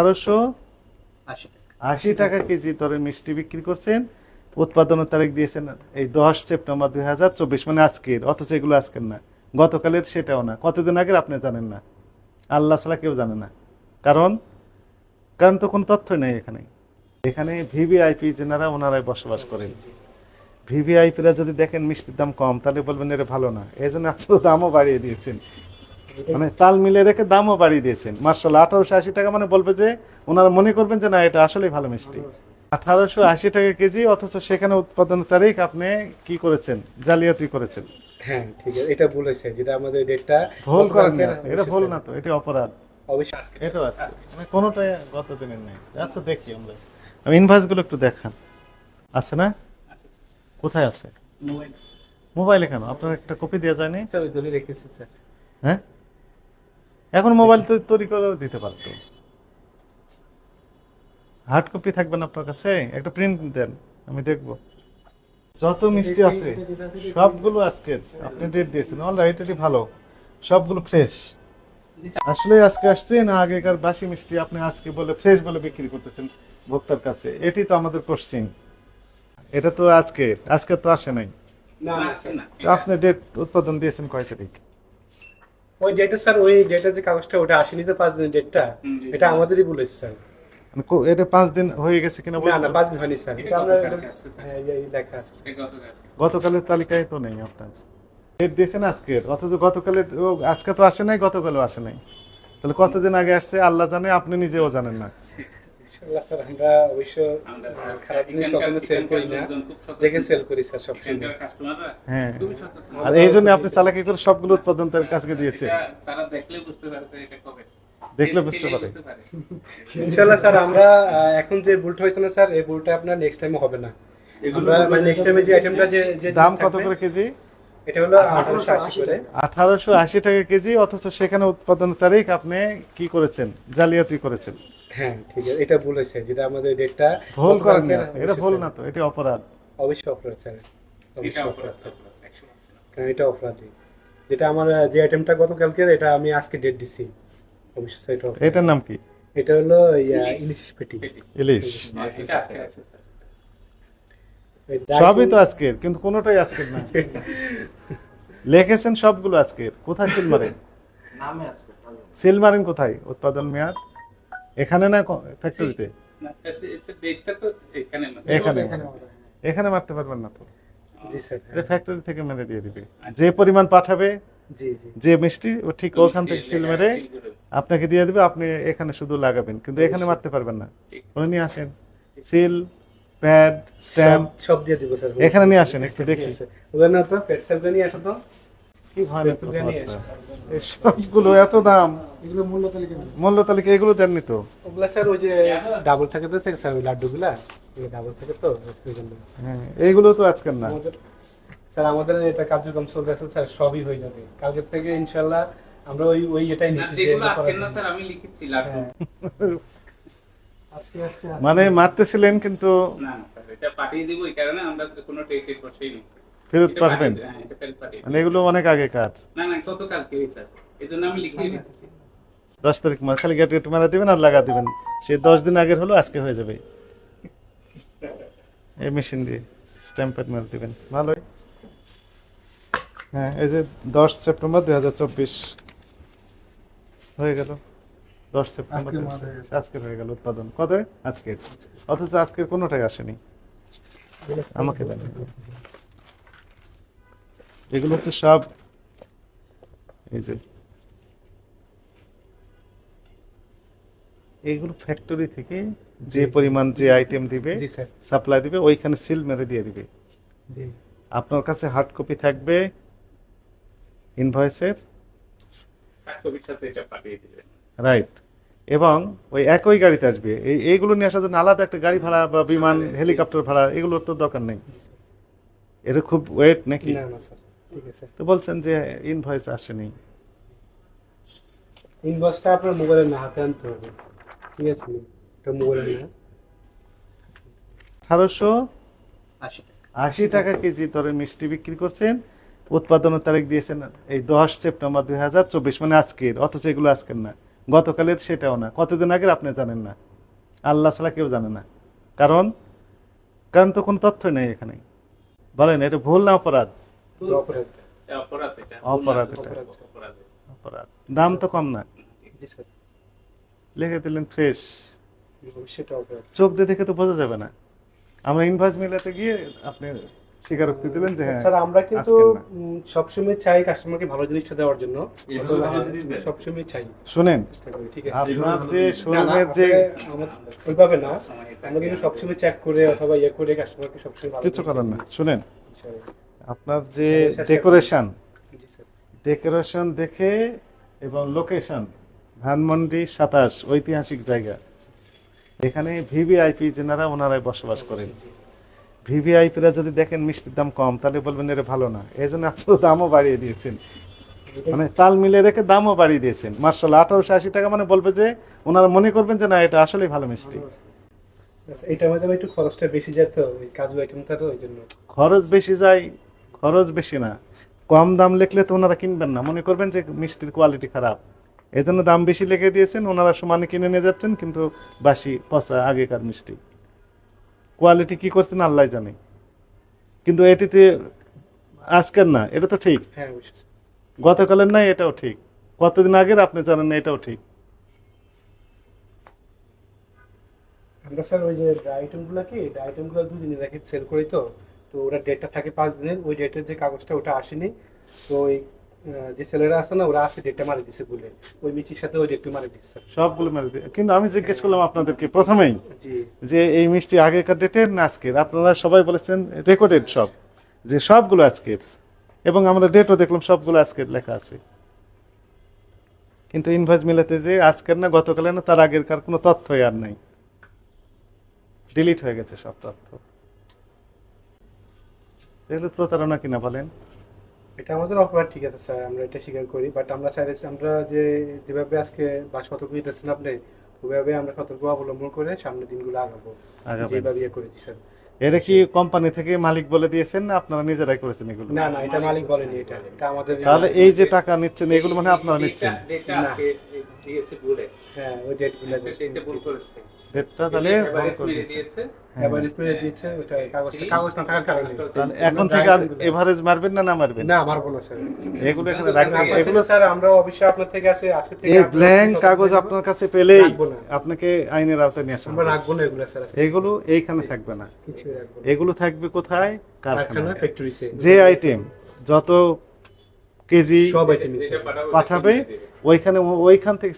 1880 টাকা কেজি দরে মিষ্টি বিক্রি করছেন। উৎপাদনের তারিখ দিয়েছেন এই 10 সেপ্টেম্বর 2024, মানে আজকের, অথচ এগুলো আজকের না, গতকালের, সেটাও না, কতদিন আগের আপনি জানেন না, আল্লাহ ছাড়া কেউ জানে না। কারণ কারণ তো কোনো তথ্য নেই এখানে। এখানে ভিভিআইপি যেনারা ওনারাই বসবাস করেন। ভিভিআইপিরা যদি দেখেন মিষ্টির দাম কম, তাহলে বলবেন এটা ভালো না, এই জন্য আপনারা দামও বাড়িয়ে দিয়েছেন, মানে তাল মিলে রেখে দামও বাড়িয়ে দিয়েছেন। মার্শাল্লাহ, 1880 টাকা মানে বলবে যে ওনারা মনে করবেন যে না, এটা আসলেই ভালো মিষ্টি। 1880 টাকা কেজি, অথচ সেখানে উৎপাদনের তারিখ আপনি কি করেছেন, জালিয়াতি করেছেন। হ্যাঁ ঠিক আছে, এটা বলেছে যেটা আমাদের ডেটটা ভুল করেন না, এটা ভুল না তো, এটা অপরাধ। অবশ্যই আজকে এটাও আছে, মানে কোনোটাই গত দিনের নেই। আচ্ছা দেখি আমরা, ইনভয়েস গুলো একটু দেখান, আছে না? কোথায় আছে? মোবাইলে কেন? আপনার একটা কপি দেওয়া যায়নি? স্যার ওই দলে রেখেছি স্যার। হ্যাঁ, এখন মোবাইল তো তৈরি করে দিতে পারতো। হার্ড কপি থাকবে না আপনার কাছে? একটা প্রিন্ট দেন, আমি দেখবো। যত মিষ্টি আছে সবগুলো আজকের, আপনি ডেট দিয়েছেন, অলরাইট, এটি ভালো, সবগুলো ফ্রেশ। আসলে আজকে আসছে না আগেকার বাসি মিষ্টি আপনি আজকে বলে ফ্রেশ বলে বিক্রি করতেছেন ভোক্তার কাছে? এটি তো আমাদের কোশ্চিন। এটা তো আজকে তো আসে নাই। না না তো আপনি ডেট উৎপাদন দিয়েছেন কয় তারিখ? ওই ডেটা স্যার, ওই ডেটা যে কাগজটা ওটা আসেনি তো 5 দিন ডেটটা, এটা আমাদেরই বলেছে স্যার। মানে এটা 5 দিন হয়ে গেছে কিনা না বলুন? না 5 দিন হয়নি স্যার, এটা আমরা হ্যাঁ এই লেখা আছে গতকালের তালিকায় তো নেই আপনার। ডেট দিয়েছেন আজকের, অথচ গতকালের আজকে তো আসে নাই, গতকালও আসে নাই। তাহলে কতদিন আগে আসছে আল্লাহ জানে, আপনি নিজেও জানেন না। ইনশাআল্লাহ স্যার, আমরা অবশ্য খারাপ জিনিস কখনো সেল করি না, দেখে সেল করি স্যার সবসময়। হ্যাঁ, আর এই জন্য আপনি চালাকি করে সবগুলো উৎপাদন তার কাছে দিয়েছে, তারা দেখলে বুঝতে পারবে এটা কবে, দেখলে বুঝতে পারে। ইনশাআল্লাহ স্যার, আমরা এখন যে ভুলটা হয়েছে না স্যার, এই ভুলটা আপনার নেক্সট টাইমে হবে না। আমরা মানে নেক্সট টাইমে যে আইটেমটা যে যে দাম কত করে কেজি? এটা হলো 1880 করে। 1880 টাকা কেজি, অথচ সেখানে উৎপাদনের তারিখ আপনি কি করেছেন, জালিয়াতি করেছেন। হ্যাঁ ঠিক আছে, এটা বলেছে যেটা আমাদের ডেটটা ভুল করেন না, এটা ভুল না তো, এটা অপরাধ। অবশ্যই অপরাধ স্যার, এটা অবশ্যই অপরাধ, অপরাধ। অপরাধ, 100%। কারণ এটা অপরাধী, যেটা আমার যে আইটেমটা গতকালকে, এটা আমি আজকে ডেট দিছি, অবশ্যই স্যার এটা অপরাধ। এটার নাম কি? এটা হলো ইলিশ পেটি। ইলিশ। এটা আজকে আছে স্যার। সবই তো আজকের, কিন্তু কোনোটাই আজকের না। লিখেছেন সবগুলো আজকের, কোথায় সিল মারেন? নামে আছে সিল মারেন কোথায়? উৎপাদন মেয়াদ এখানে না ফ্যাক্টরিতে? না স্যার, এটা ডেটটা তো এখানে না, এখানে, এখানে মারতে পারবেন না তো, জি স্যার। এটা ফ্যাক্টরি থেকে মেরে দিয়ে দিবে। যে পরিমাণ পাঠাবে, জি জি যে মিষ্টি, ও ঠিক ওখান থেকে সিল মেরে আপনাকে দিয়ে দিবে, আপনি এখানে শুধু লাগাবেন, কিন্তু এখানে মারতে পারবেন না। ওই নিয়ে আসেন সিল, প্যাড, স্ট্যাম্প, সব দিয়ে দিব স্যার। এখানে নিয়ে আসেন, একটু দেখি। ওদের না তো পেট সেলটা নিয়ে আসো তো। কি ভয়ানক কথাবার্তা। এই সবগুলো এত দাম, এগুলো মূল্য তালিকা না। মূল্য তালিকা এগুলো দেননি তো? ওগুলা স্যার ওই যে ডাবল থাকে তো স্যার, ওই লাড্ডুগুলা ডাবল থাকে তো, সেই জন্য। হ্যাঁ, এইগুলো তো আজকের না। স্যার আমাদের এটা কার্যক্রম চলতেছে স্যার, সবই হয়ে যাবে কালকের থেকে ইনশাআল্লাহ। আমরা ওই এটাই না, নিচ্ছি যে যেগুলো আজকে না স্যার, আমি লিখেছি লাড্ডু। আজকে আসছে মানে মারতেছিলেন, কিন্তু না না স্যার, এটা পাঠিয়ে দিব, এই কারণে আমরা কোনো টেক বসেই নি। ফেরত পাঠাবেন? হ্যাঁ, এটা ফেরত পাঠিয়ে মানে এগুলো অনেক আগে কাজ। না না, গতকালকে স্যার, এই জন্য আমি লিখে রেখেছি। 10 তারিখ খালি গেট গেট মারা দিবেন আর লাগা দিবেন, সে 10 দিন আগের হলো আজকে হয়ে যাবে। এই মেশিন দিয়ে স্ট্যাম্প প্যাড মারা দিবেন, ভালোই। হ্যাঁ, এই যে 10 সেপ্টেম্বর 2024 হয়ে গেল। 10 সেপ্টেম্বর আজকে হয়ে গেল উৎপাদন। কত আজকের? অথচ আজকের কোনোটাই আসেনি। আমাকে দেন এগুলো, তো সব এই যে এইগুলো ফ্যাক্টরি থেকে যে পরিমাণ যে আইটেম দিবে, জি স্যার। সাপ্লাই দিবে, ওইখানে সিল মেরে দিয়ে দিবে। জি আপনার কাছে হার্ড কপি থাকবে ইনভয়েসের, কবির সাথে এটা পাঠিয়ে দিবেন। রাইট। এবং ওই একই গাড়িতে আসবে। এইগুলো নিয়ে আসার জন্য আলাদা একটা গাড়ি ভাড়া বা বিমান, হেলিকপ্টার ভাড়া, এগুলোর তো দরকার নেই। এটা খুব ওয়েট নাকি? না না স্যার, ঠিক আছে। তো বলছেন যে ইনভয়েস আসেনি। ইনভয়েসটা আপনার মোবাইলে না হাতে আনতে হবে, ঠিক আছে? এটা মোবাইলে না। 1880 টাকা কেজি দরে মিষ্টি বিক্রি করছেন। উৎপাদনের তারিখ দিয়েছেন এই 10 সেপ্টেম্বর 2024, মানে আজকের, অথচ এগুলো আজকের না, গতকালের সেটাও না, কতদিন আগের আপনি জানেন না, আল্লাহ ছাড়া কেউ জানে না। কারণ কারণ তো কোনো তথ্যই নেই এখানে। বলেন এটা ভুল না অপরাধ? অপরাধ। এটা অপরাধ, এটা অপরাধ, এটা অপরাধ। অপরাধ। অপরাধ। দাম তো কম না, জি স্যার, লিখে দিলেন ফ্রেশ, সেটা অপরাধ। চোখ দিয়ে দেখে তো বোঝা যাবে না। আমরা ইনভয়েস মিলাতে গিয়ে আপনি স্বীকারোক্তি দিলেন যে হ্যাঁ স্যার আমরা কিন্তু আজকের না। সবসময় চাই কাস্টমারকে ভালো জিনিসটা দেওয়ার জন্য, এভাবে ভালো জিনিস দেন। সবসময় চাই, শুনেন, চেষ্টা করি, ঠিক আছে। আপনার যে না, না, শোরুমের যে ওইভাবে না, আমরা কিন্তু সবসময় চেক করে অথবা ইয়ে করে কাস্টমারকে সবসময় ভালো কিছু জিনিস করার না, দিই। শুনেন ইনশাআল্লাহ। আপনার যে চেষ্টা করি। ডেকোরেশন, জি স্যার। ডেকোরেশন দেখে এবং লোকেশন, ধানমন্ডি 27 ঐতিহাসিক জায়গা, এখানে ভিভিআইপি যেনারা ওনারাই বসবাস করেন। ভিভিআইপিরা যদি দেখেন মিষ্টির দাম কম তাহলে বলবেন এটা ভালো না, এই জন্য আপনার দামও বাড়িয়ে দিয়েছেন, মানে তাল মিলে রেখে দামও বাড়িয়ে দিয়েছেন। মার্শাল 1880 টাকা, মানে বলবে যে ওনারা মনে করবেন যে না এটা আসলেই ভালো মিষ্টি। আচ্ছা, এটার মধ্যে আমার একটু খরচটা বেশি যায় তো, ওই কাজু আইটেমটা তো, ওই জন্য। খরচ বেশি যায়, খরচ বেশি না, কম দাম লিখলে তো ওনারা কিনবেন না, মনে করবেন যে মিষ্টির কোয়ালিটি খারাপ, এই জন্য দাম বেশি লিখে দিয়েছেন। ওনারা সমানে কিনে নিয়ে যাচ্ছেন, কিন্তু বাসি পচা আগেকার মিষ্টি। কোয়ালিটি কি করছেন আল্লাহ জানে, কিন্তু এটিতে আজকের না, এটা তো ঠিক, হ্যাঁ অবশ্যই। গতকালের নাই এটাও ঠিক, কতদিন আগের আপনি জানেন না এটাও ঠিক। আমরা স্যার ওই যে আইটেমগুলো কি, আইটেমগুলো 2 দিনে রেখে সেল করি তো, তো ওরা ডেটটা থাকে 5 দিনের, ওই ডেটের যে কাগজটা ওটা আসেনি, তো ওই যে ছেলেরা আছে না, ওরা আসে ডেটটা মারি দিছে বলে, ওই মিষ্টির সাথে ওই ডেটটা মারি দিচ্ছে স্যার। সবগুলো মেরে দিয়ে, কিন্তু আমি জিজ্ঞেস করলাম আপনাদেরকে প্রথমেই জি যে এই মিষ্টি আগেকার ডেটের না আজকের, আপনারা সবাই বলেছেন রেকর্ডেড সব, যে সবগুলো আজকের, এবং আমরা ডেটও দেখলাম সবগুলো আজকের লেখা আছে। কিন্তু ইনভয়েস মিলাতে যে আজকের না গতকালের না তার আগেরকার কোনো তথ্যই আর নাই, ডিলিট হয়ে গেছে সব তথ্য। এগুলো প্রতারণা কিনা বলেন? এটা আমাদের অপরাধ, ঠিক আছে স্যার, আমরা এটা স্বীকার করি, বাট আমরা চাইছি আমরা যে যেভাবে আজকে বা সতর্ক দিতেছেন আপনি, ওইভাবে আমরা সতর্ক অবলম্বন করে সামনের দিনগুলো আগাবো, আগাবেন। যেভাবে ইয়ে করেছি স্যার। এরা কি কোম্পানি থেকে মালিক বলে দিয়েছেন না আপনারা নিজেরাই করেছেন এগুলো? না না, এটা মালিক বলেনি, এটা এটা আমাদের। তাহলে এই যে টাকা নিচ্ছেন এগুলো মানে আপনারা নিচ্ছেন, ডেটটা আজকে দিয়েছে ভুলে, হ্যাঁ ওই ডেটগুলো সেটা ভুল করেছে। ডেটটা তাহলে এভারেজ ভুল করে মেরে দিয়েছেন। দিয়েছে। এভারেজ করে দিয়েছে, ওটা কাগজ না থাকার কারণে। তাহলে এখন থেকে আর এভারেজ মারবেন না, না মারবেন? না মারবো না স্যার, এগুলো এখানে রাখবেন। এগুলো এগুলো স্যার আমরা অবশ্যই আপনার থেকে আছে আজকে থেকে এই আপনার ব্ল্যাঙ্ক থেকে কাগজ তথ্য আপনার কাছে পেলেই রাখবো না। আপনাকে আইনের আওতায় নিয়ে আসা আমরা হবে। রাখবো না এগুলো স্যার, এগুলো এইখানে থাকবে না, কিছু রাখবো না। এগুলো থাকবে কোথায়? কারখানা কারখানায়। ফ্যাক্টরিতে যে আইটেম যত কেজি সব আইটেম যেটা পাঠাবে সেটা দিয়ে দেবে। ওইখানে, ওইখান থেকে